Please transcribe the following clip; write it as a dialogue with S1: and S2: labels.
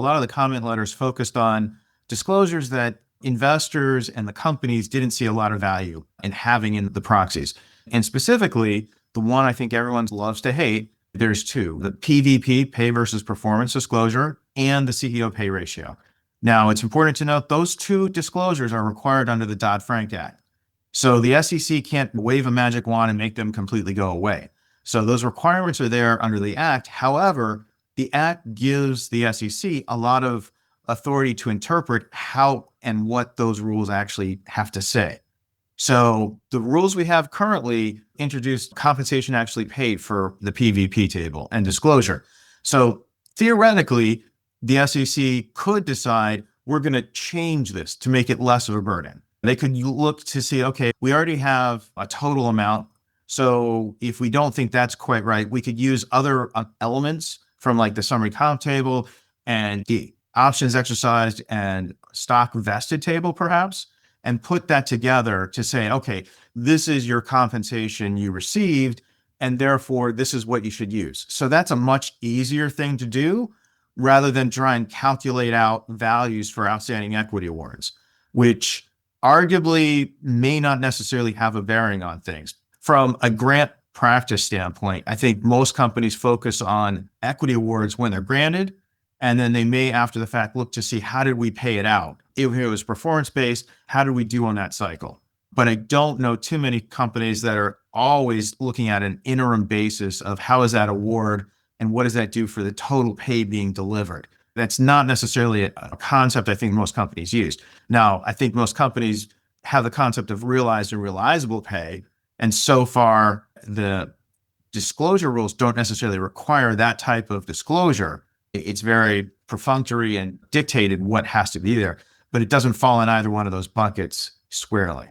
S1: a lot of the comment letters focused on disclosures that investors and the companies didn't see a lot of value in having in the proxies. And specifically, the one I think everyone loves to hate, there's two, the PVP, pay versus performance disclosure, and the CEO pay ratio. Now, it's important to note those two disclosures are required under the Dodd-Frank Act. So the SEC can't wave a magic wand and make them completely go away. So those requirements are there under the Act. However, the Act gives the SEC a lot of authority to interpret how and what those rules actually have to say. So the rules we have currently introduce compensation actually paid for the PVP table and disclosure. So theoretically, the SEC could decide we're going to change this to make it less of a burden. They could look to see, okay, we already have a total amount. So if we don't think that's quite right, we could use other elements from like the summary comp table and the options exercised and stock vested table, perhaps, and put that together to say, okay, this is your compensation you received, and therefore this is what you should use. So that's a much easier thing to do rather than try and calculate out values for outstanding equity awards, which arguably may not necessarily have a bearing on things. From a grant practice standpoint, I think most companies focus on equity awards when they're granted, and then they may, after the fact, look to see how did we pay it out. If it was performance-based, how did we do on that cycle? But I don't know too many companies that are always looking at an interim basis of how is that award and what does that do for the total pay being delivered. That's not necessarily a concept I think most companies use. Now, I think most companies have the concept of realized and realizable pay. And so far, the disclosure rules don't necessarily require that type of disclosure. It's very perfunctory and dictated what has to be there, but it doesn't fall in either one of those buckets squarely.